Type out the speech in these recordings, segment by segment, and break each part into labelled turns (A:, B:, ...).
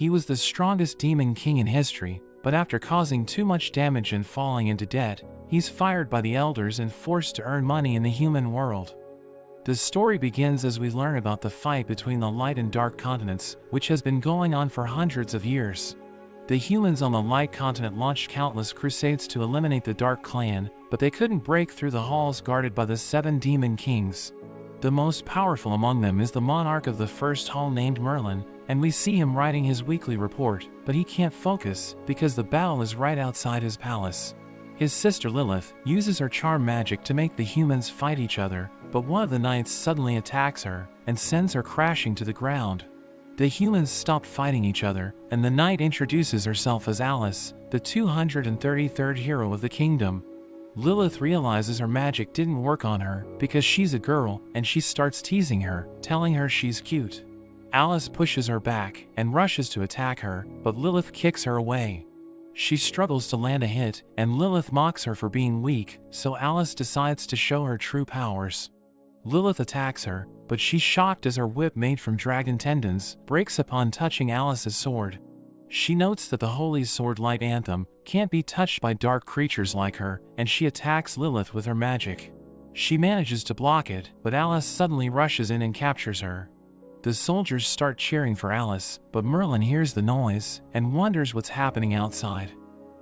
A: He was the strongest demon king in history, but after causing too much damage and falling into debt, he's fired by the elders and forced to earn money in the human world. The story begins as we learn about the fight between the light and dark continents, which has been going on for hundreds of years. The humans on the light continent launched countless crusades to eliminate the dark clan, but they couldn't break through the halls guarded by the 7 demon kings. The most powerful among them is the monarch of the first hall named Merlin, and we see him writing his weekly report, but he can't focus because the battle is right outside his palace. His sister Lilith uses her charm magic to make the humans fight each other, but one of the knights suddenly attacks her and sends her crashing to the ground. The humans stop fighting each other, and the knight introduces herself as Alice, the 233rd hero of the kingdom. Lilith realizes her magic didn't work on her because she's a girl, and she starts teasing her, telling her she's cute. Alice pushes her back and rushes to attack her, but Lilith kicks her away. She struggles to land a hit, and Lilith mocks her for being weak, so Alice decides to show her true powers. Lilith attacks her, but she's shocked as her whip made from dragon tendons breaks upon touching Alice's sword. She notes that the Holy Sword Light Anthem can't be touched by dark creatures like her, and she attacks Lilith with her magic. She manages to block it, but Alice suddenly rushes in and captures her. The soldiers start cheering for Alice, but Merlin hears the noise and wonders what's happening outside.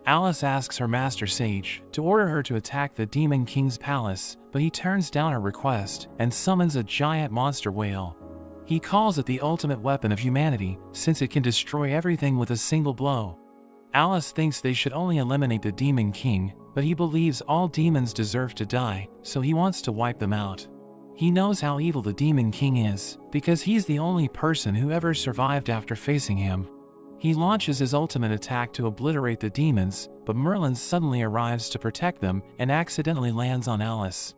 A: Alice asks her master Sage to order her to attack the Demon King's palace, but he turns down her request and summons a giant monster whale. He calls it the ultimate weapon of humanity, since it can destroy everything with a single blow. Alice thinks they should only eliminate the Demon King, but he believes all demons deserve to die, so he wants to wipe them out. He knows how evil the Demon King is, because he's the only person who ever survived after facing him. He launches his ultimate attack to obliterate the demons, but Merlin suddenly arrives to protect them and accidentally lands on Alice.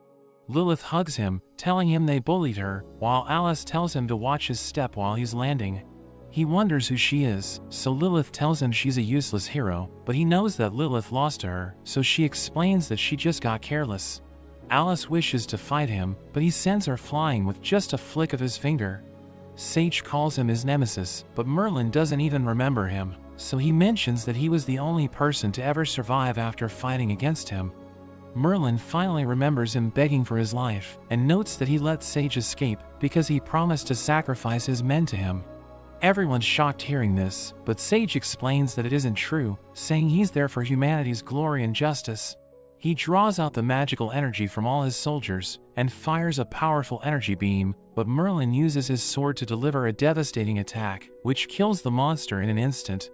A: Lilith hugs him, telling him they bullied her, while Alice tells him to watch his step while he's landing. He wonders who she is, so Lilith tells him she's a useless hero, but he knows that Lilith lost to her, so she explains that she just got careless. Alice wishes to fight him, but he sends her flying with just a flick of his finger. Sage calls him his nemesis, but Merlin doesn't even remember him, so he mentions that he was the only person to ever survive after fighting against him. Merlin finally remembers him begging for his life, and notes that he let Sage escape because he promised to sacrifice his men to him. Everyone's shocked hearing this, but Sage explains that it isn't true, saying he's there for humanity's glory and justice. He draws out the magical energy from all his soldiers and fires a powerful energy beam, but Merlin uses his sword to deliver a devastating attack, which kills the monster in an instant.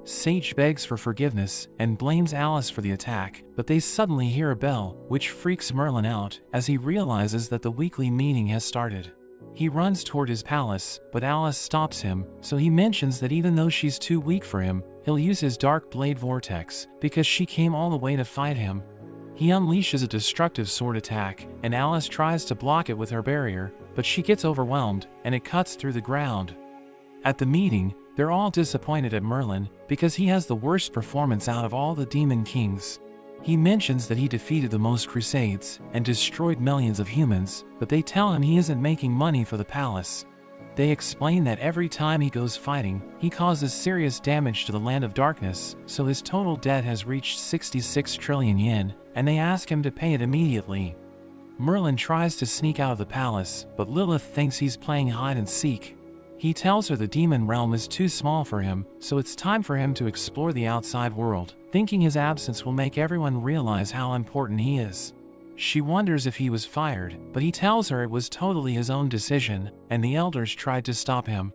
A: Sage begs for forgiveness and blames Alice for the attack, but they suddenly hear a bell, which freaks Merlin out as he realizes that the weekly meeting has started. He runs toward his palace, but Alice stops him, so he mentions that even though she's too weak for him, he'll use his dark blade vortex because she came all the way to fight him. He unleashes a destructive sword attack, and Alice tries to block it with her barrier, but she gets overwhelmed, and it cuts through the ground. At the meeting, they're all disappointed at Merlin because he has the worst performance out of all the Demon Kings. He mentions that he defeated the most crusades and destroyed millions of humans, but they tell him he isn't making money for the palace. They explain that every time he goes fighting, he causes serious damage to the Land of Darkness, so his total debt has reached 66 trillion yen, and they ask him to pay it immediately. Merlin tries to sneak out of the palace, but Lilith thinks he's playing hide and seek. He tells her the demon realm is too small for him, so it's time for him to explore the outside world, thinking his absence will make everyone realize how important he is. She wonders if he was fired, but he tells her it was totally his own decision, and the elders tried to stop him.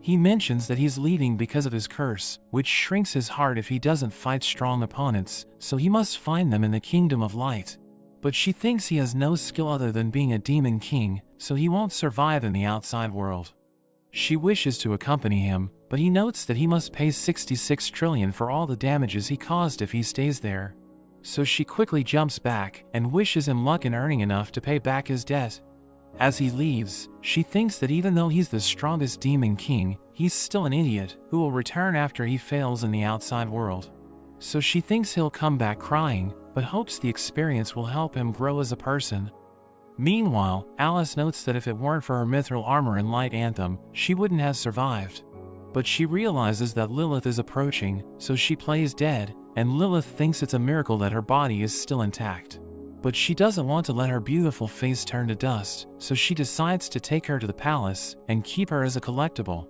A: He mentions that he's leaving because of his curse, which shrinks his heart if he doesn't fight strong opponents, so he must find them in the Kingdom of Light. But she thinks he has no skill other than being a demon king, so he won't survive in the outside world. She wishes to accompany him, but he notes that he must pay 66 trillion for all the damages he caused if he stays there. So she quickly jumps back and wishes him luck in earning enough to pay back his debt. As he leaves, she thinks that even though he's the strongest demon king, he's still an idiot who will return after he fails in the outside world. So she thinks he'll come back crying, but hopes the experience will help him grow as a person. Meanwhile, Alice notes that if it weren't for her mithril armor and light anthem, she wouldn't have survived. But she realizes that Lilith is approaching, so she plays dead, and Lilith thinks it's a miracle that her body is still intact. But she doesn't want to let her beautiful face turn to dust, so she decides to take her to the palace and keep her as a collectible.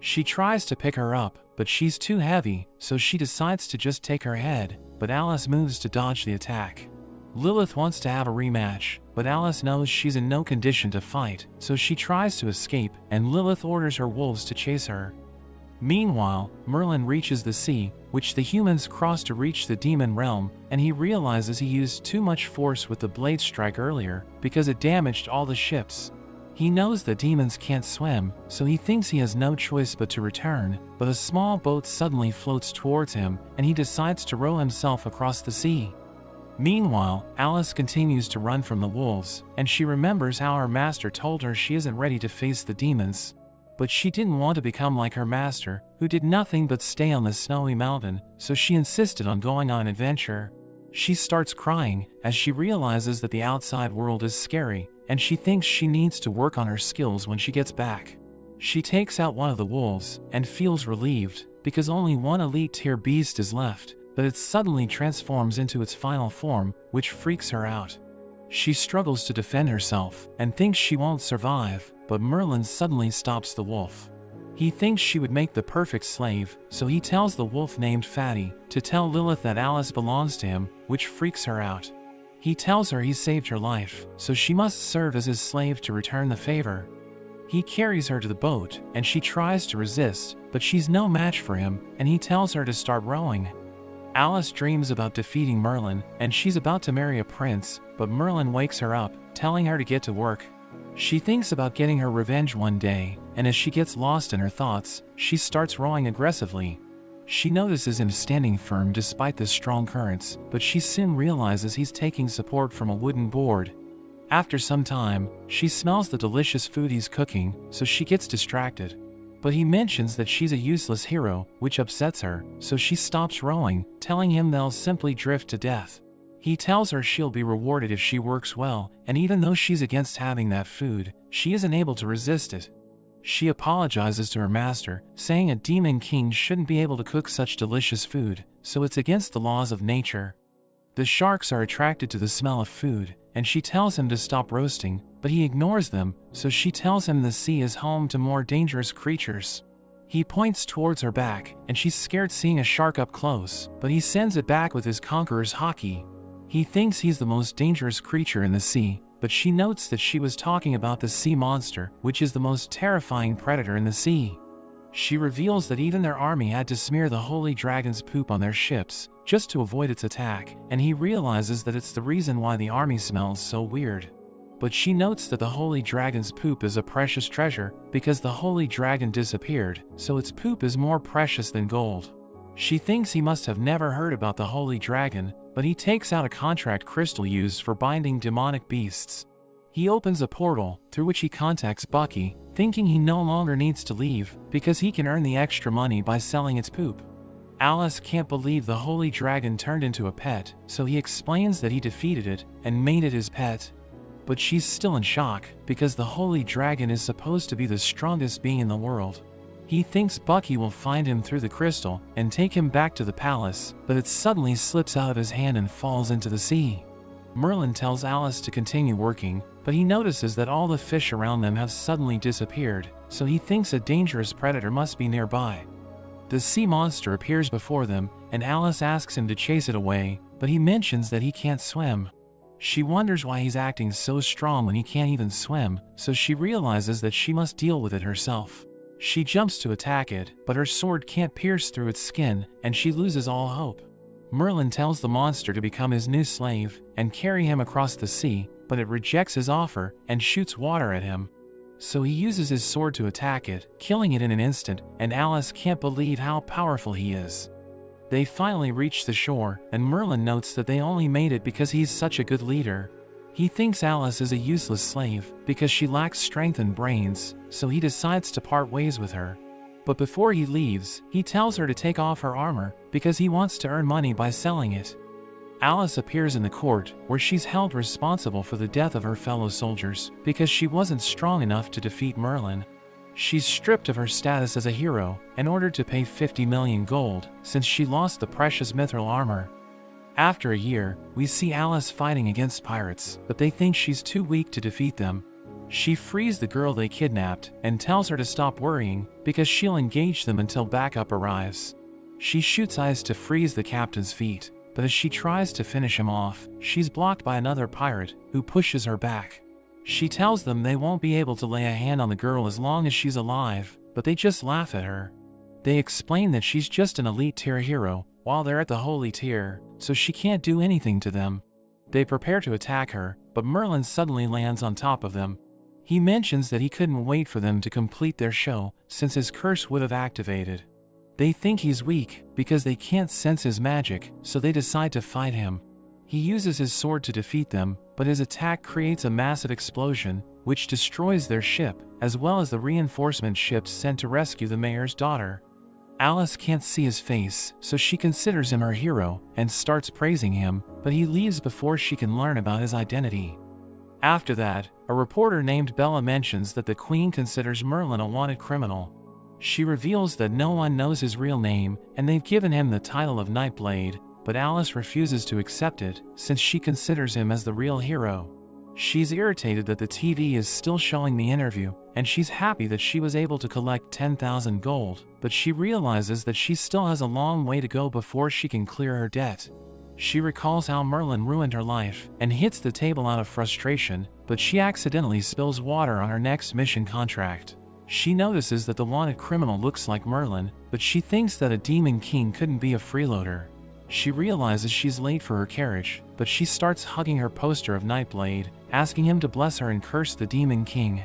A: She tries to pick her up, but she's too heavy, so she decides to just take her head, but Alice moves to dodge the attack. Lilith wants to have a rematch, but Alice knows she's in no condition to fight, so she tries to escape, and Lilith orders her wolves to chase her. Meanwhile, Merlin reaches the sea, which the humans cross to reach the demon realm, and he realizes he used too much force with the blade strike earlier, because it damaged all the ships. He knows that demons can't swim, so he thinks he has no choice but to return, but a small boat suddenly floats towards him, and he decides to row himself across the sea. Meanwhile, Alice continues to run from the wolves, and she remembers how her master told her she isn't ready to face the demons. But she didn't want to become like her master, who did nothing but stay on the snowy mountain, so she insisted on going on an adventure. She starts crying, as she realizes that the outside world is scary, and she thinks she needs to work on her skills when she gets back. She takes out one of the wolves, and feels relieved, because only one elite tier beast is left, but it suddenly transforms into its final form, which freaks her out. She struggles to defend herself, and thinks she won't survive, but Merlin suddenly stops the wolf. He thinks she would make the perfect slave, so he tells the wolf named Fatty to tell Lilith that Alice belongs to him, which freaks her out. He tells her he saved her life, so she must serve as his slave to return the favor. He carries her to the boat, and she tries to resist, but she's no match for him, and he tells her to start rowing. Alice dreams about defeating Merlin, and she's about to marry a prince, but Merlin wakes her up, telling her to get to work. She thinks about getting her revenge one day, and as she gets lost in her thoughts, she starts rowing aggressively. She notices him standing firm despite the strong currents, but she soon realizes he's taking support from a wooden board. After some time, she smells the delicious food he's cooking, so she gets distracted. But he mentions that she's a useless hero, which upsets her, so she stops rowing, telling him they'll simply drift to death. He tells her she'll be rewarded if she works well, and even though she's against having that food, she isn't able to resist it. She apologizes to her master, saying a demon king shouldn't be able to cook such delicious food, so it's against the laws of nature. The sharks are attracted to the smell of food, and she tells him to stop roasting, but he ignores them, so she tells him the sea is home to more dangerous creatures. He points towards her back, and she's scared seeing a shark up close, but he sends it back with his conqueror's hockey. He thinks he's the most dangerous creature in the sea, but she notes that she was talking about the sea monster, which is the most terrifying predator in the sea. She reveals that even their army had to smear the holy dragon's poop on their ships, just to avoid its attack, and he realizes that it's the reason why the army smells so weird. But she notes that the holy dragon's poop is a precious treasure, because the holy dragon disappeared, so its poop is more precious than gold. She thinks he must have never heard about the holy dragon, but he takes out a contract crystal used for binding demonic beasts. He opens a portal, through which he contacts Bucky, thinking he no longer needs to leave, because he can earn the extra money by selling its poop. Alice can't believe the holy dragon turned into a pet, so he explains that he defeated it, and made it his pet. But she's still in shock, because the holy dragon is supposed to be the strongest being in the world. He thinks Bucky will find him through the crystal, and take him back to the palace, but it suddenly slips out of his hand and falls into the sea. Merlin tells Alice to continue working, but he notices that all the fish around them have suddenly disappeared, so he thinks a dangerous predator must be nearby. The sea monster appears before them, and Alice asks him to chase it away, but he mentions that he can't swim. She wonders why he's acting so strong when he can't even swim, so she realizes that she must deal with it herself. She jumps to attack it, but her sword can't pierce through its skin, and she loses all hope. Merlin tells the monster to become his new slave, and carry him across the sea, but it rejects his offer, and shoots water at him. So he uses his sword to attack it, killing it in an instant, and Alice can't believe how powerful he is. They finally reach the shore, and Merlin notes that they only made it because he's such a good leader. He thinks Alice is a useless slave, because she lacks strength and brains, so he decides to part ways with her. But before he leaves, he tells her to take off her armor, because he wants to earn money by selling it. Alice appears in the court, where she's held responsible for the death of her fellow soldiers, because she wasn't strong enough to defeat Merlin. She's stripped of her status as a hero and ordered to pay 50 million gold since she lost the precious mithril armor. After a year, we see Alice fighting against pirates, but they think she's too weak to defeat them. She frees the girl they kidnapped and tells her to stop worrying because she'll engage them until backup arrives. She shoots ice to freeze the captain's feet, but as she tries to finish him off, she's blocked by another pirate who pushes her back. She tells them they won't be able to lay a hand on the girl as long as she's alive, but they just laugh at her. They explain that she's just an elite tier hero while they're at the holy tier, so she can't do anything to them. They prepare to attack her, but Merlin suddenly lands on top of them. He mentions that he couldn't wait for them to complete their show since his curse would have activated. They think he's weak because they can't sense his magic, so they decide to fight him. He uses his sword to defeat them, but his attack creates a massive explosion, which destroys their ship, as well as the reinforcement ships sent to rescue the mayor's daughter. Alice can't see his face, so she considers him her hero and starts praising him, but he leaves before she can learn about his identity. After that, a reporter named Bella mentions that the Queen considers Merlin a wanted criminal. She reveals that no one knows his real name and they've given him the title of Nightblade, but Alice refuses to accept it since she considers him as the real hero. She's irritated that the TV is still showing the interview, and she's happy that she was able to collect 10,000 gold, but she realizes that she still has a long way to go before she can clear her debt. She recalls how Merlin ruined her life and hits the table out of frustration, but she accidentally spills water on her next mission contract. She notices that the wanted criminal looks like Merlin, but she thinks that a demon king couldn't be a freeloader. She realizes she's late for her carriage, but she starts hugging her poster of Nightblade, asking him to bless her and curse the demon king.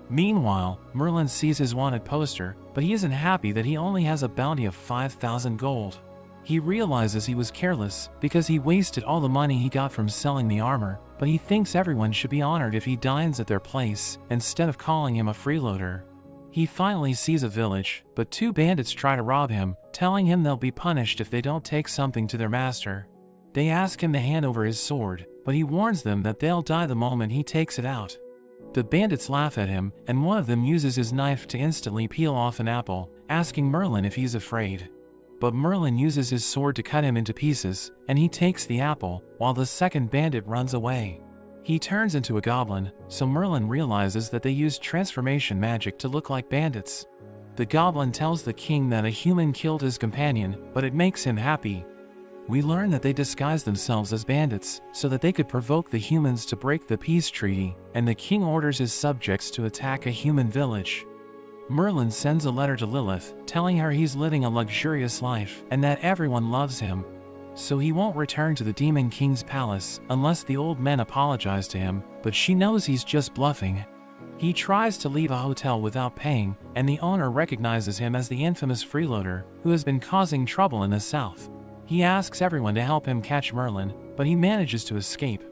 A: Meanwhile, Merlin sees his wanted poster, but he isn't happy that he only has a bounty of 5,000 gold. He realizes he was careless because he wasted all the money he got from selling the armor, but he thinks everyone should be honored if he dines at their place instead of calling him a freeloader. He finally sees a village, but two bandits try to rob him, telling him they'll be punished if they don't take something to their master. They ask him to hand over his sword, but he warns them that they'll die the moment he takes it out. The bandits laugh at him, and one of them uses his knife to instantly peel off an apple, asking Merlin if he's afraid. But Merlin uses his sword to cut him into pieces, and he takes the apple, while the second bandit runs away. He turns into a goblin, so Merlin realizes that they used transformation magic to look like bandits. The goblin tells the king that a human killed his companion, but it makes him happy. We learn that they disguised themselves as bandits so that they could provoke the humans to break the peace treaty, and the king orders his subjects to attack a human village. Merlin sends a letter to Lilith, telling her he's living a luxurious life and that everyone loves him. So he won't return to the Demon King's palace unless the old men apologize to him, but she knows he's just bluffing. He tries to leave a hotel without paying, and the owner recognizes him as the infamous freeloader who has been causing trouble in the south. He asks everyone to help him catch Merlin, but he manages to escape.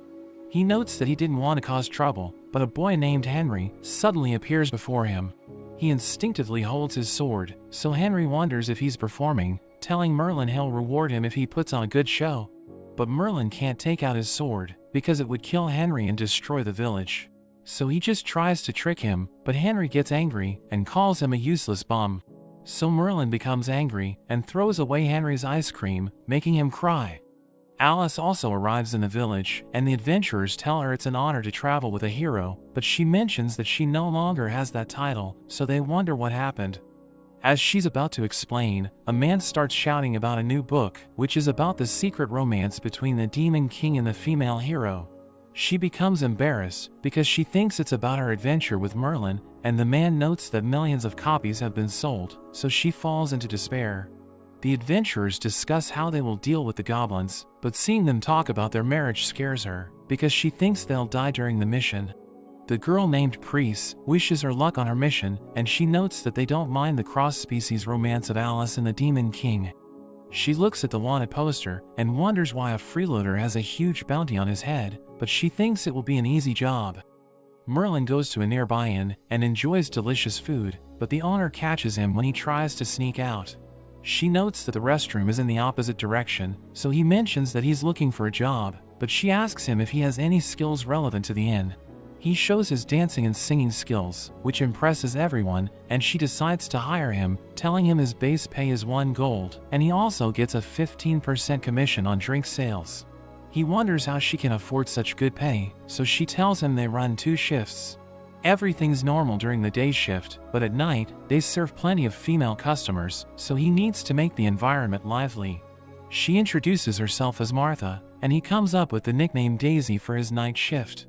A: He notes that he didn't want to cause trouble, but a boy named Henry suddenly appears before him. He instinctively holds his sword, so Henry wonders if he's performing, telling Merlin he'll reward him if he puts on a good show. But Merlin can't take out his sword, because it would kill Henry and destroy the village. So he just tries to trick him, but Henry gets angry and calls him a useless bum. So Merlin becomes angry and throws away Henry's ice cream, making him cry. Alice also arrives in the village, and the adventurers tell her it's an honor to travel with a hero, but she mentions that she no longer has that title, so they wonder what happened. As she's about to explain, a man starts shouting about a new book, which is about the secret romance between the Demon King and the female hero. She becomes embarrassed because she thinks it's about her adventure with Merlin, and the man notes that millions of copies have been sold, so she falls into despair. The adventurers discuss how they will deal with the goblins, but seeing them talk about their marriage scares her, because she thinks they'll die during the mission. The girl named Priest wishes her luck on her mission, and she notes that they don't mind the cross-species romance of Alice and the Demon King. She looks at the wanted poster and wonders why a freeloader has a huge bounty on his head, but she thinks it will be an easy job. Merlin goes to a nearby inn and enjoys delicious food, but the owner catches him when he tries to sneak out. She notes that the restroom is in the opposite direction, so he mentions that he's looking for a job, but she asks him if he has any skills relevant to the inn. He shows his dancing and singing skills, which impresses everyone, and she decides to hire him, telling him his base pay is 1 gold, and he also gets a 15% commission on drink sales. He wonders how she can afford such good pay, so she tells him they run 2 shifts. Everything's normal during the day shift, but at night, they serve plenty of female customers, so he needs to make the environment lively. She introduces herself as Martha, and he comes up with the nickname Daisy for his night shift.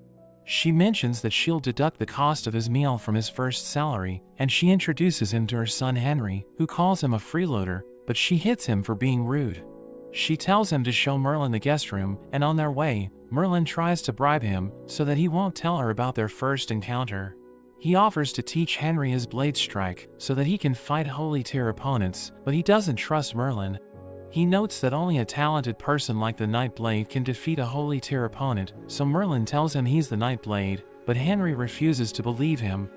A: She mentions that she'll deduct the cost of his meal from his first salary, and she introduces him to her son Henry, who calls him a freeloader, but she hits him for being rude. She tells him to show Merlin the guest room, and on their way, Merlin tries to bribe him so that he won't tell her about their first encounter. He offers to teach Henry his blade strike so that he can fight holy tier opponents, but he doesn't trust Merlin. He notes that only a talented person like the Nightblade can defeat a holy tier opponent, so Merlin tells him he's the Nightblade, but Henry refuses to believe him.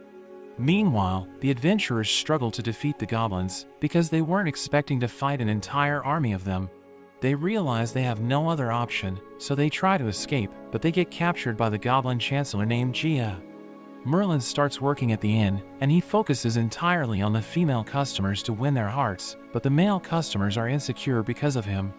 A: Meanwhile, the adventurers struggle to defeat the goblins because they weren't expecting to fight an entire army of them. They realize they have no other option, so they try to escape, but they get captured by the goblin chancellor named Gia. Merlin starts working at the inn, and he focuses entirely on the female customers to win their hearts, but the male customers are insecure because of him.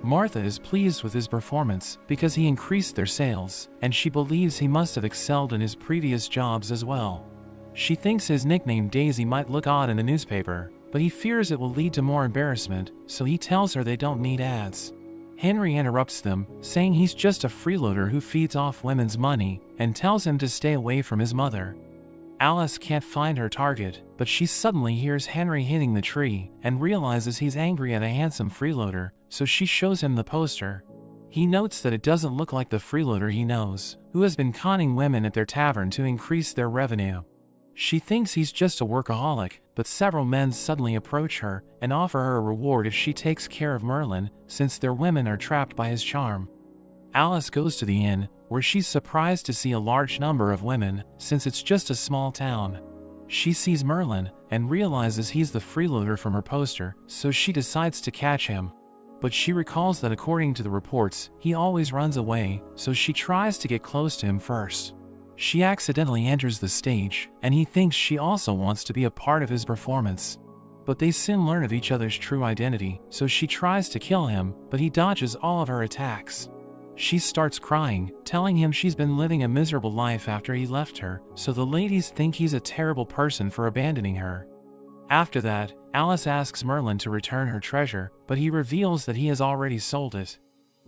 A: Martha is pleased with his performance because he increased their sales, and she believes he must have excelled in his previous jobs as well. She thinks his nickname Daisy might look odd in the newspaper, but he fears it will lead to more embarrassment, so he tells her they don't need ads. Henry interrupts them, saying he's just a freeloader who feeds off women's money, and tells him to stay away from his mother. Alice can't find her target, but she suddenly hears Henry hitting the tree, and realizes he's angry at a handsome freeloader, so she shows him the poster. He notes that it doesn't look like the freeloader he knows, who has been conning women at their tavern to increase their revenue. She thinks he's just a workaholic, but several men suddenly approach her and offer her a reward if she takes care of Merlin, since their women are trapped by his charm. Alice goes to the inn, where she's surprised to see a large number of women, since it's just a small town. She sees Merlin and realizes he's the freeloader from her poster, so she decides to catch him. But she recalls that according to the reports, he always runs away, so she tries to get close to him first. She accidentally enters the stage, and he thinks she also wants to be a part of his performance. But they soon learn of each other's true identity, so she tries to kill him, but he dodges all of her attacks. She starts crying, telling him she's been living a miserable life after he left her, so the ladies think he's a terrible person for abandoning her. After that, Alice asks Merlin to return her treasure, but he reveals that he has already sold it.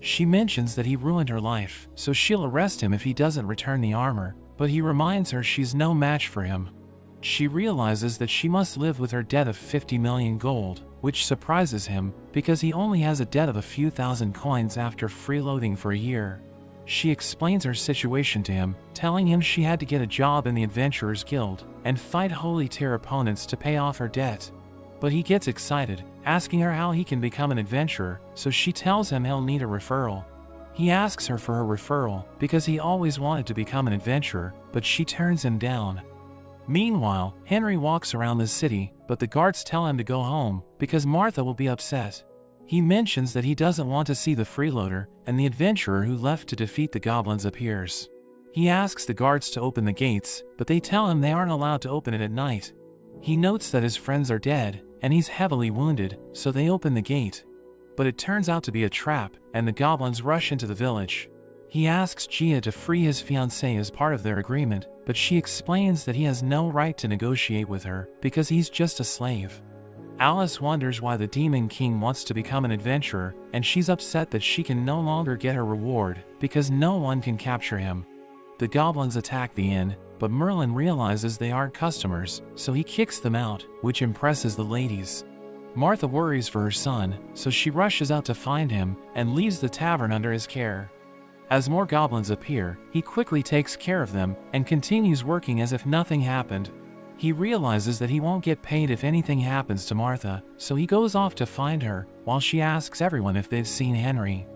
A: She mentions that he ruined her life, so she'll arrest him if he doesn't return the armor, but he reminds her she's no match for him. She realizes that she must live with her debt of 50 million gold, which surprises him, because he only has a debt of a few thousand coins after freeloading for a year. She explains her situation to him, telling him she had to get a job in the Adventurers Guild, and fight holy tier opponents to pay off her debt. But he gets excited, asking her how he can become an adventurer, so she tells him he'll need a referral. He asks her for her referral, because he always wanted to become an adventurer, but she turns him down. Meanwhile, Henry walks around the city, but the guards tell him to go home, because Martha will be upset. He mentions that he doesn't want to see the freeloader, and the adventurer who left to defeat the goblins appears. He asks the guards to open the gates, but they tell him they aren't allowed to open it at night. He notes that his friends are dead, and he's heavily wounded, so they open the gate. But it turns out to be a trap, and the goblins rush into the village. He asks Gia to free his fiancée as part of their agreement, but she explains that he has no right to negotiate with her, because he's just a slave. Alice wonders why the Demon King wants to become an adventurer, and she's upset that she can no longer get her reward, because no one can capture him. The goblins attack the inn, but Merlin realizes they aren't customers, so he kicks them out, which impresses the ladies. Martha worries for her son, so she rushes out to find him, and leaves the tavern under his care. As more goblins appear, he quickly takes care of them, and continues working as if nothing happened. He realizes that he won't get paid if anything happens to Martha, so he goes off to find her, while she asks everyone if they've seen Henry.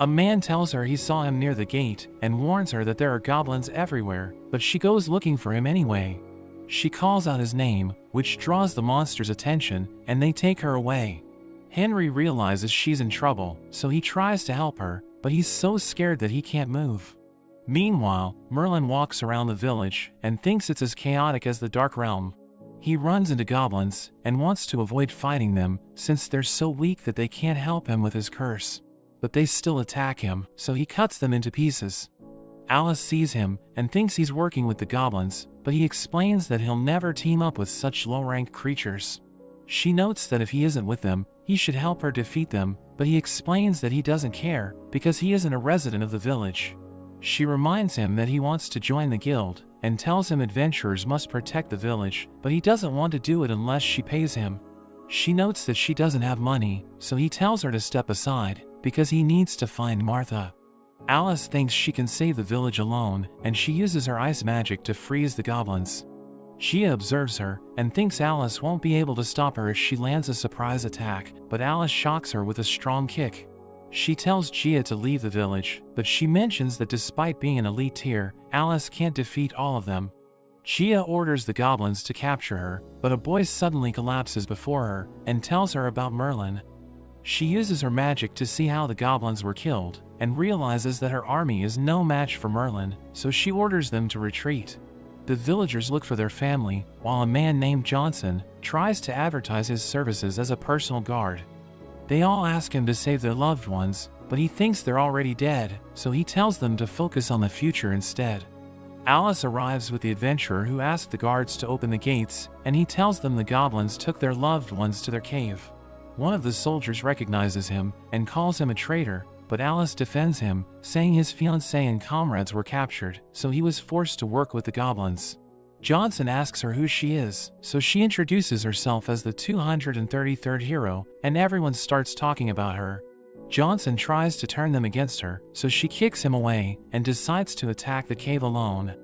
A: A man tells her he saw him near the gate, and warns her that there are goblins everywhere, but she goes looking for him anyway. She calls out his name, which draws the monster's attention, and they take her away. Henry realizes she's in trouble, so he tries to help her, but he's so scared that he can't move. Meanwhile, Merlin walks around the village and thinks it's as chaotic as the Dark Realm. He runs into goblins and wants to avoid fighting them since they're so weak that they can't help him with his curse. But they still attack him, so he cuts them into pieces. Alice sees him and thinks he's working with the goblins, but he explains that he'll never team up with such low-ranked creatures. She notes that if he isn't with them, he should help her defeat them, but he explains that he doesn't care because he isn't a resident of the village. She reminds him that he wants to join the guild and tells him adventurers must protect the village, but he doesn't want to do it unless she pays him. She notes that she doesn't have money, so he tells her to step aside because he needs to find Martha. Alice thinks she can save the village alone, and she uses her ice magic to freeze the goblins. Gia observes her and thinks Alice won't be able to stop her if she lands a surprise attack, but Alice shocks her with a strong kick. She tells Gia to leave the village, but she mentions that despite being an elite tier, Alice can't defeat all of them. Gia orders the goblins to capture her, but a boy suddenly collapses before her and tells her about Merlin. She uses her magic to see how the goblins were killed, and realizes that her army is no match for Merlin, so she orders them to retreat. The villagers look for their family, while a man named Johnson tries to advertise his services as a personal guard. They all ask him to save their loved ones, but he thinks they're already dead, so he tells them to focus on the future instead. Alice arrives with the adventurer who asks the guards to open the gates, and he tells them the goblins took their loved ones to their cave. One of the soldiers recognizes him and calls him a traitor, but Alice defends him, saying his fiancée and comrades were captured, so he was forced to work with the goblins. Johnson asks her who she is, so she introduces herself as the 233rd hero, and everyone starts talking about her. Johnson tries to turn them against her, so she kicks him away and decides to attack the cave alone.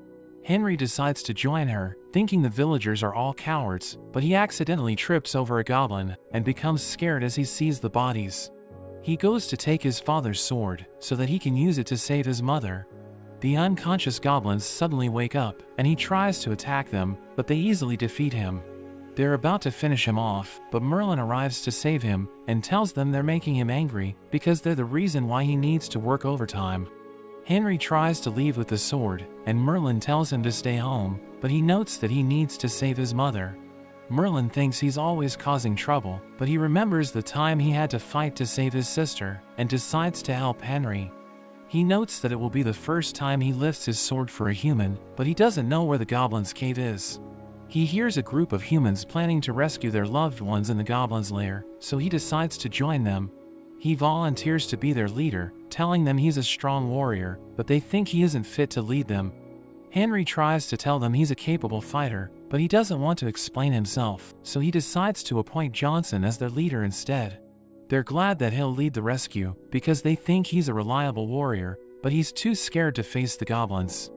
A: Henry decides to join her, thinking the villagers are all cowards, but he accidentally trips over a goblin and becomes scared as he sees the bodies. He goes to take his father's sword so that he can use it to save his mother. The unconscious goblins suddenly wake up, and he tries to attack them, but they easily defeat him. They're about to finish him off, but Merlin arrives to save him and tells them they're making him angry because they're the reason why he needs to work overtime. Henry tries to leave with the sword, and Merlin tells him to stay home, but he notes that he needs to save his mother. Merlin thinks he's always causing trouble, but he remembers the time he had to fight to save his sister, and decides to help Henry. He notes that it will be the first time he lifts his sword for a human, but he doesn't know where the goblin's cave is. He hears a group of humans planning to rescue their loved ones in the goblin's lair, so he decides to join them. He volunteers to be their leader, telling them he's a strong warrior, but they think he isn't fit to lead them. Henry tries to tell them he's a capable fighter, but he doesn't want to explain himself, so he decides to appoint Johnson as their leader instead. They're glad that he'll lead the rescue, because they think he's a reliable warrior, but he's too scared to face the goblins.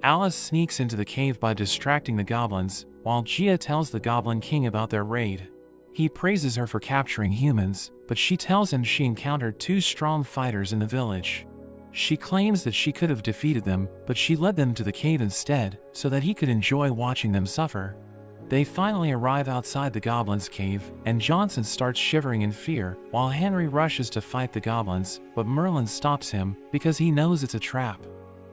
A: Alice sneaks into the cave by distracting the goblins, while Gia tells the Goblin King about their raid. He praises her for capturing humans, but she tells him she encountered 2 strong fighters in the village. She claims that she could have defeated them, but she led them to the cave instead, so that he could enjoy watching them suffer. They finally arrive outside the goblin's cave, and Johnson starts shivering in fear, while Henry rushes to fight the goblins, but Merlin stops him because he knows it's a trap.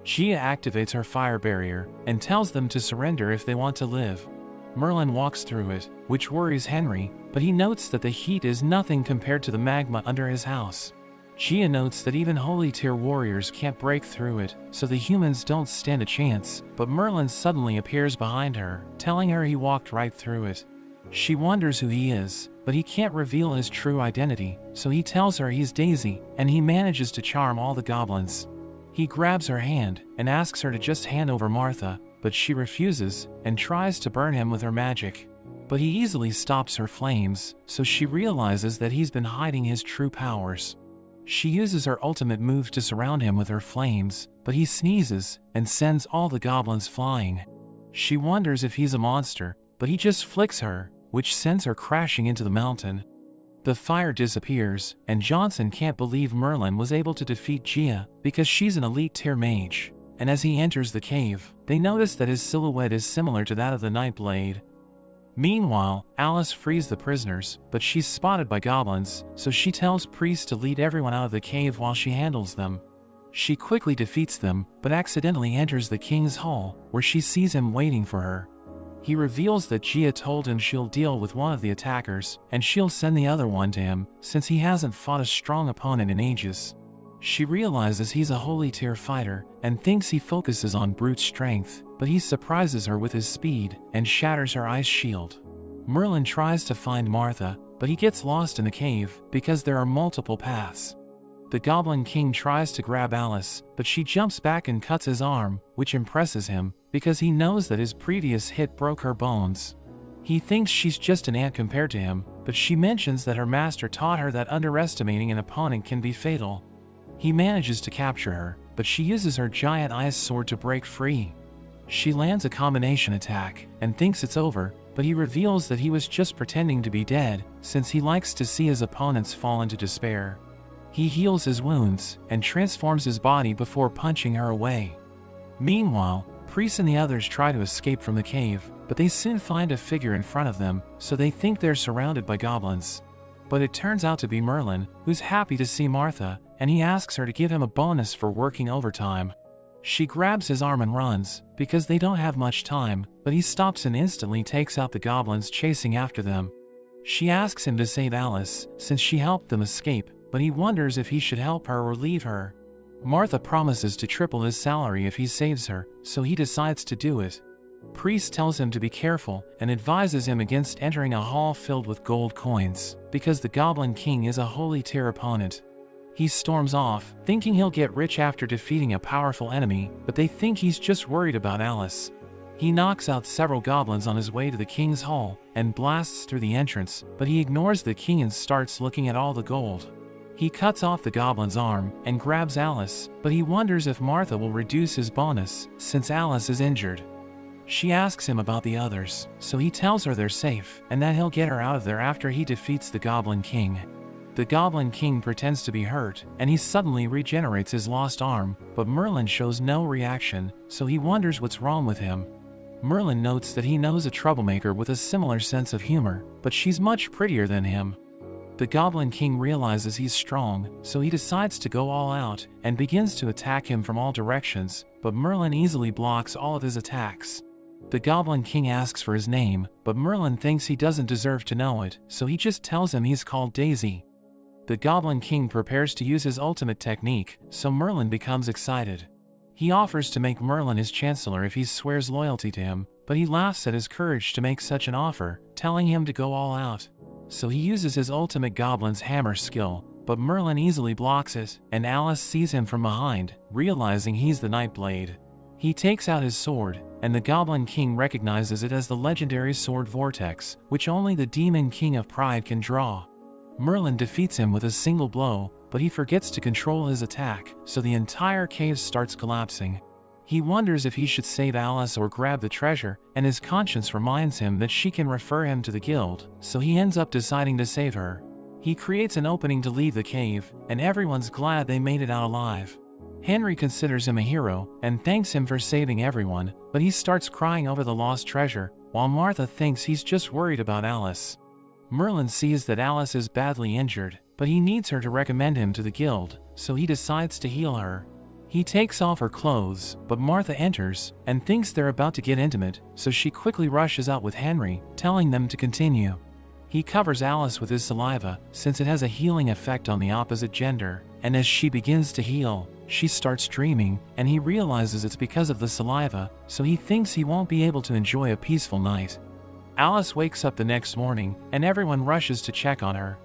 A: Gia activates her fire barrier and tells them to surrender if they want to live. Merlin walks through it, which worries Henry, but he notes that the heat is nothing compared to the magma under his house. Gia notes that even holy tier warriors can't break through it, so the humans don't stand a chance, but Merlin suddenly appears behind her, telling her he walked right through it. She wonders who he is, but he can't reveal his true identity, so he tells her he's Daisy, and he manages to charm all the goblins. He grabs her hand and asks her to just hand over Martha, but she refuses and tries to burn him with her magic. But he easily stops her flames, so she realizes that he's been hiding his true powers. She uses her ultimate move to surround him with her flames, but he sneezes and sends all the goblins flying. She wonders if he's a monster, but he just flicks her, which sends her crashing into the mountain. The fire disappears, and Johnson can't believe Merlin was able to defeat Gia because she's an elite tier mage. And as he enters the cave, they notice that his silhouette is similar to that of the Nightblade. Meanwhile, Alice frees the prisoners, but she's spotted by goblins, so she tells Priest to lead everyone out of the cave while she handles them. She quickly defeats them, but accidentally enters the king's hall, where she sees him waiting for her. He reveals that Gia told him she'll deal with one of the attackers, and she'll send the other one to him, since he hasn't fought a strong opponent in ages. She realizes he's a holy tier fighter, and thinks he focuses on brute strength, but he surprises her with his speed, and shatters her ice shield. Merlin tries to find Martha, but he gets lost in the cave, because there are multiple paths. The Goblin King tries to grab Alice, but she jumps back and cuts his arm, which impresses him, because he knows that his previous hit broke her bones. He thinks she's just an ant compared to him, but she mentions that her master taught her that underestimating an opponent can be fatal. He manages to capture her, but she uses her giant ice sword to break free. She lands a combination attack, and thinks it's over, but he reveals that he was just pretending to be dead, since he likes to see his opponents fall into despair. He heals his wounds, and transforms his body before punching her away. Meanwhile, Priest and the others try to escape from the cave, but they soon find a figure in front of them, so they think they're surrounded by goblins. But it turns out to be Merlin, who's happy to see Martha, and he asks her to give him a bonus for working overtime. She grabs his arm and runs, because they don't have much time, but he stops and instantly takes out the goblins chasing after them. She asks him to save Alice, since she helped them escape, but he wonders if he should help her or leave her. Martha promises to triple his salary if he saves her, so he decides to do it. Priest tells him to be careful, and advises him against entering a hall filled with gold coins, because the Goblin King is a holy tier opponent. He storms off, thinking he'll get rich after defeating a powerful enemy, but they think he's just worried about Alice. He knocks out several goblins on his way to the king's hall, and blasts through the entrance, but he ignores the king and starts looking at all the gold. He cuts off the goblin's arm, and grabs Alice, but he wonders if Martha will reduce his bonus, since Alice is injured. She asks him about the others, so he tells her they're safe, and that he'll get her out of there after he defeats the Goblin King. The Goblin King pretends to be hurt, and he suddenly regenerates his lost arm, but Merlin shows no reaction, so he wonders what's wrong with him. Merlin notes that he knows a troublemaker with a similar sense of humor, but she's much prettier than him. The Goblin King realizes he's strong, so he decides to go all out, and begins to attack him from all directions, but Merlin easily blocks all of his attacks. The Goblin King asks for his name, but Merlin thinks he doesn't deserve to know it, so he just tells him he's called Daisy. The Goblin King prepares to use his ultimate technique, so Merlin becomes excited. He offers to make Merlin his chancellor if he swears loyalty to him, but he laughs at his courage to make such an offer, telling him to go all out. So he uses his ultimate goblin's hammer skill, but Merlin easily blocks it, and Alice sees him from behind, realizing he's the Nightblade. He takes out his sword, and the Goblin King recognizes it as the legendary sword Vortex, which only the Demon King of Pride can draw. Merlin defeats him with a single blow, but he forgets to control his attack, so the entire cave starts collapsing. He wonders if he should save Alice or grab the treasure, and his conscience reminds him that she can refer him to the guild, so he ends up deciding to save her. He creates an opening to leave the cave, and everyone's glad they made it out alive. Henry considers him a hero, and thanks him for saving everyone, but he starts crying over the lost treasure, while Martha thinks he's just worried about Alice. Merlin sees that Alice is badly injured, but he needs her to recommend him to the guild, so he decides to heal her. He takes off her clothes, but Martha enters, and thinks they're about to get intimate, so she quickly rushes out with Henry, telling them to continue. He covers Alice with his saliva, since it has a healing effect on the opposite gender, and as she begins to heal, she starts dreaming, and he realizes it's because of the saliva, so he thinks he won't be able to enjoy a peaceful night. Alice wakes up the next morning, and everyone rushes to check on her.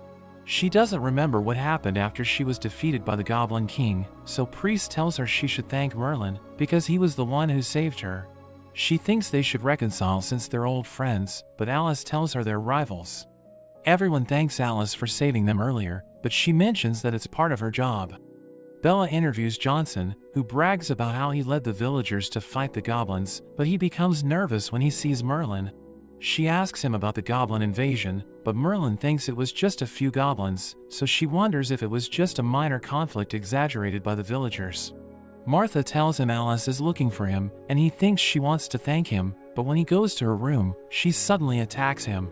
A: She doesn't remember what happened after she was defeated by the Goblin King, so Priest tells her she should thank Merlin, because he was the one who saved her. She thinks they should reconcile since they're old friends, but Alice tells her they're rivals. Everyone thanks Alice for saving them earlier, but she mentions that it's part of her job. Bella interviews Johnson, who brags about how he led the villagers to fight the goblins, but he becomes nervous when he sees Merlin. She asks him about the goblin invasion, but Merlin thinks it was just a few goblins, so she wonders if it was just a minor conflict exaggerated by the villagers. Martha tells him Alice is looking for him, and he thinks she wants to thank him, but when he goes to her room, she suddenly attacks him.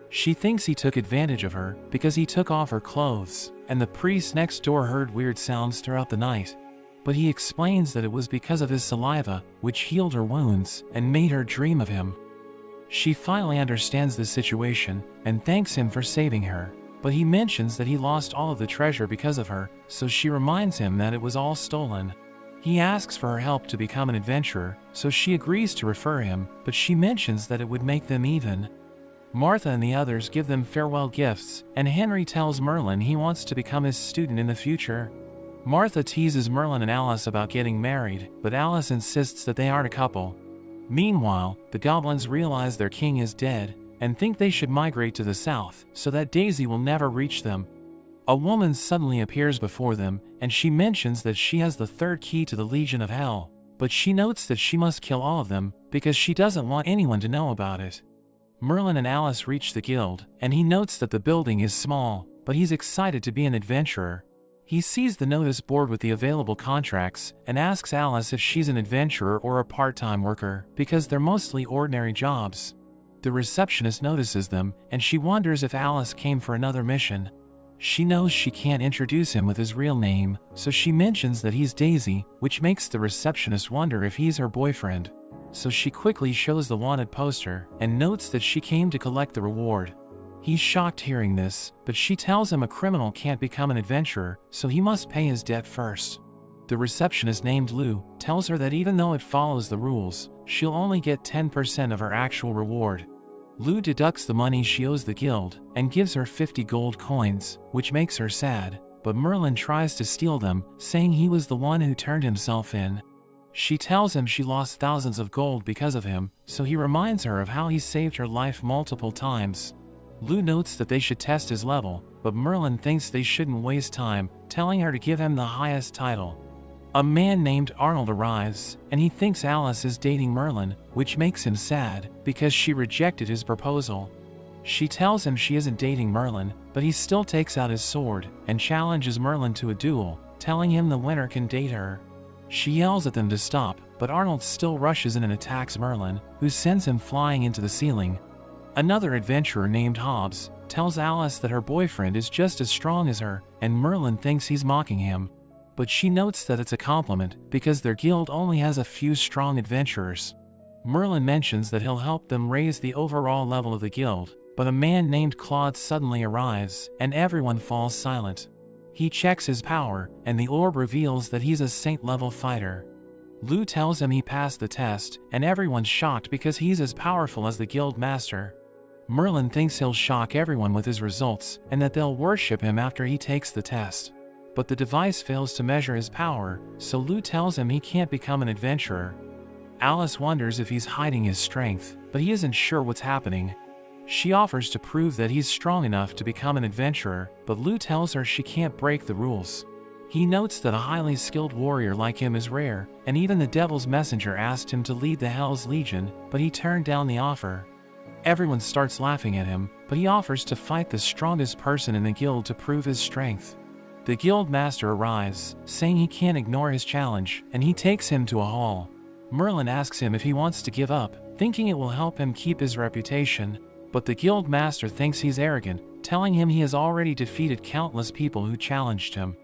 A: She thinks he took advantage of her, because he took off her clothes, and the priest next door heard weird sounds throughout the night. but he explains that it was because of his saliva, which healed her wounds and made her dream of him. She finally understands the situation and thanks him for saving her, but he mentions that he lost all of the treasure because of her, so she reminds him that it was all stolen. He asks for her help to become an adventurer, so she agrees to refer him, but she mentions that it would make them even. Martha and the others give them farewell gifts, and Henry tells Merlin he wants to become his student in the future. Martha teases Merlin and Alice about getting married, but Alice insists that they aren't a couple. Meanwhile, the goblins realize their king is dead, and think they should migrate to the south, so that Daisy will never reach them. A woman suddenly appears before them, and she mentions that she has the third key to the Legion of Hell, but she notes that she must kill all of them, because she doesn't want anyone to know about it. Merlin and Alice reach the guild, and he notes that the building is small, but he's excited to be an adventurer. He sees the notice board with the available contracts, and asks Alice if she's an adventurer or a part-time worker, because they're mostly ordinary jobs. The receptionist notices them, and she wonders if Alice came for another mission. She knows she can't introduce him with his real name, so she mentions that he's Daisy, which makes the receptionist wonder if he's her boyfriend. So she quickly shows the wanted poster, and notes that she came to collect the reward. He's shocked hearing this, but she tells him a criminal can't become an adventurer, so he must pay his debt first. The receptionist named Lou tells her that even though it follows the rules, she'll only get 10% of her actual reward. Lou deducts the money she owes the guild, and gives her 50 gold coins, which makes her sad, but Merlin tries to steal them, saying he was the one who turned himself in. She tells him she lost thousands of gold because of him, so he reminds her of how he saved her life multiple times. Lou notes that they should test his level, but Merlin thinks they shouldn't waste time, telling her to give him the highest title. A man named Arnold arrives, and he thinks Alice is dating Merlin, which makes him sad, because she rejected his proposal. She tells him she isn't dating Merlin, but he still takes out his sword, and challenges Merlin to a duel, telling him the winner can date her. She yells at them to stop, but Arnold still rushes in and attacks Merlin, who sends him flying into the ceiling. Another adventurer named Hobbs tells Alice that her boyfriend is just as strong as her, and Merlin thinks he's mocking him. But she notes that it's a compliment, because their guild only has a few strong adventurers. Merlin mentions that he'll help them raise the overall level of the guild, but a man named Claude suddenly arrives, and everyone falls silent. He checks his power, and the orb reveals that he's a saint-level fighter. Lou tells him he passed the test, and everyone's shocked because he's as powerful as the guild master. Merlin thinks he'll shock everyone with his results, and that they'll worship him after he takes the test. But the device fails to measure his power, so Lou tells him he can't become an adventurer. Alice wonders if he's hiding his strength, but he isn't sure what's happening. She offers to prove that he's strong enough to become an adventurer, but Lou tells her she can't break the rules. He notes that a highly skilled warrior like him is rare, and even the Devil's Messenger asked him to lead the Hell's Legion, but he turned down the offer. Everyone starts laughing at him, but he offers to fight the strongest person in the guild to prove his strength. The guild master arrives, saying he can't ignore his challenge, and he takes him to a hall. Merlin asks him if he wants to give up, thinking it will help him keep his reputation, but the guild master thinks he's arrogant, telling him he has already defeated countless people who challenged him.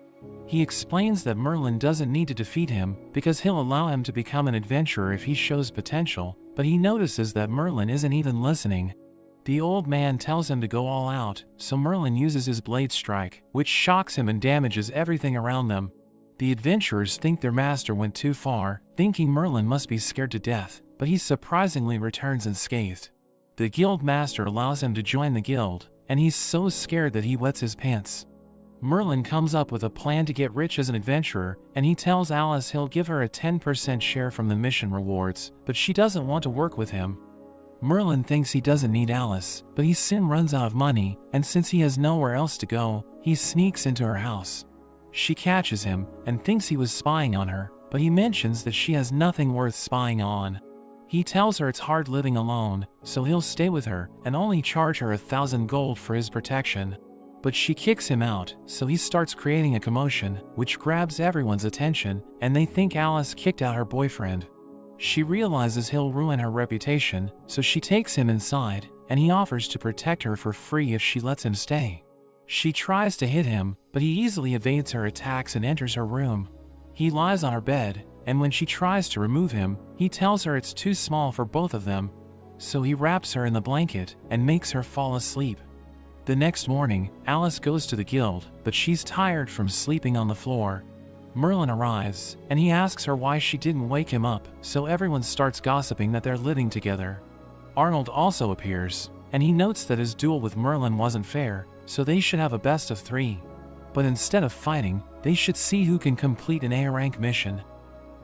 A: He explains that Merlin doesn't need to defeat him, because he'll allow him to become an adventurer if he shows potential, but he notices that Merlin isn't even listening. The old man tells him to go all out, so Merlin uses his blade strike, which shocks him and damages everything around them. The adventurers think their master went too far, thinking Merlin must be scared to death, but he surprisingly returns unscathed. The guild master allows him to join the guild, and he's so scared that he wets his pants. Merlin comes up with a plan to get rich as an adventurer, and he tells Alice he'll give her a 10% share from the mission rewards, but she doesn't want to work with him. Merlin thinks he doesn't need Alice, but he soon runs out of money, and since he has nowhere else to go, he sneaks into her house. She catches him, and thinks he was spying on her, but he mentions that she has nothing worth spying on. He tells her it's hard living alone, so he'll stay with her, and only charge her 1,000 gold for his protection. But she kicks him out, so he starts creating a commotion, which grabs everyone's attention, and they think Alice kicked out her boyfriend. She realizes he'll ruin her reputation, so she takes him inside, and he offers to protect her for free if she lets him stay. She tries to hit him, but he easily evades her attacks and enters her room. He lies on her bed, and when she tries to remove him, he tells her it's too small for both of them. So he wraps her in the blanket and makes her fall asleep. The next morning, Alice goes to the guild, but she's tired from sleeping on the floor. Merlin arrives, and he asks her why she didn't wake him up, so everyone starts gossiping that they're living together. Arnold also appears, and he notes that his duel with Merlin wasn't fair, so they should have a best of 3. But instead of fighting, they should see who can complete an A-rank mission.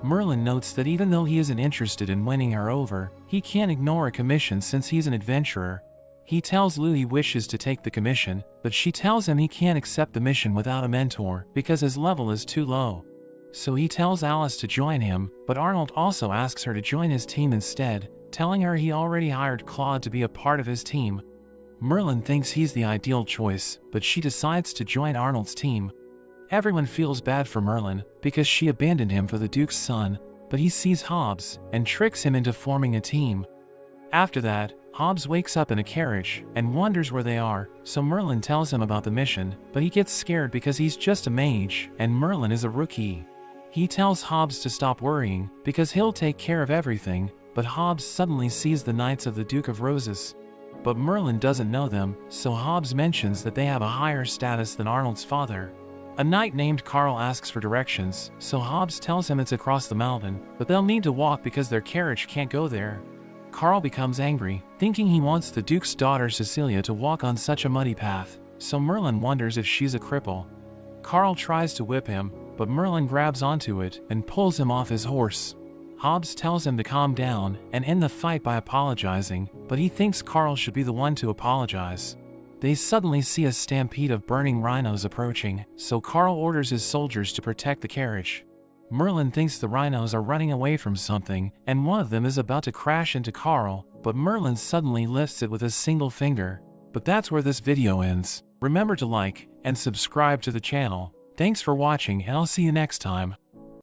A: Merlin notes that even though he isn't interested in winning her over, he can't ignore a commission since he's an adventurer. He tells Lou he wishes to take the commission, but she tells him he can't accept the mission without a mentor because his level is too low. So he tells Alice to join him, but Arnold also asks her to join his team instead, telling her he already hired Claude to be a part of his team. Merlin thinks he's the ideal choice, but she decides to join Arnold's team. Everyone feels bad for Merlin because she abandoned him for the Duke's son, but he sees Hobbs and tricks him into forming a team. After that, Hobbs wakes up in a carriage and wonders where they are, so Merlin tells him about the mission, but he gets scared because he's just a mage and Merlin is a rookie. He tells Hobbs to stop worrying because he'll take care of everything, but Hobbs suddenly sees the Knights of the Duke of Roses. But Merlin doesn't know them, so Hobbs mentions that they have a higher status than Arnold's father. A knight named Carl asks for directions, so Hobbs tells him it's across the mountain, but they'll need to walk because their carriage can't go there. Carl becomes angry, thinking he wants the Duke's daughter Cecilia to walk on such a muddy path, so Merlin wonders if she's a cripple. Carl tries to whip him, but Merlin grabs onto it and pulls him off his horse. Hobbs tells him to calm down and end the fight by apologizing, but he thinks Carl should be the one to apologize. They suddenly see a stampede of burning rhinos approaching, so Carl orders his soldiers to protect the carriage. Merlin thinks the rhinos are running away from something, and one of them is about to crash into Carl, but Merlin suddenly lifts it with a single finger. But that's where this video ends. Remember to like and subscribe to the channel. Thanks for watching, and I'll see you next time.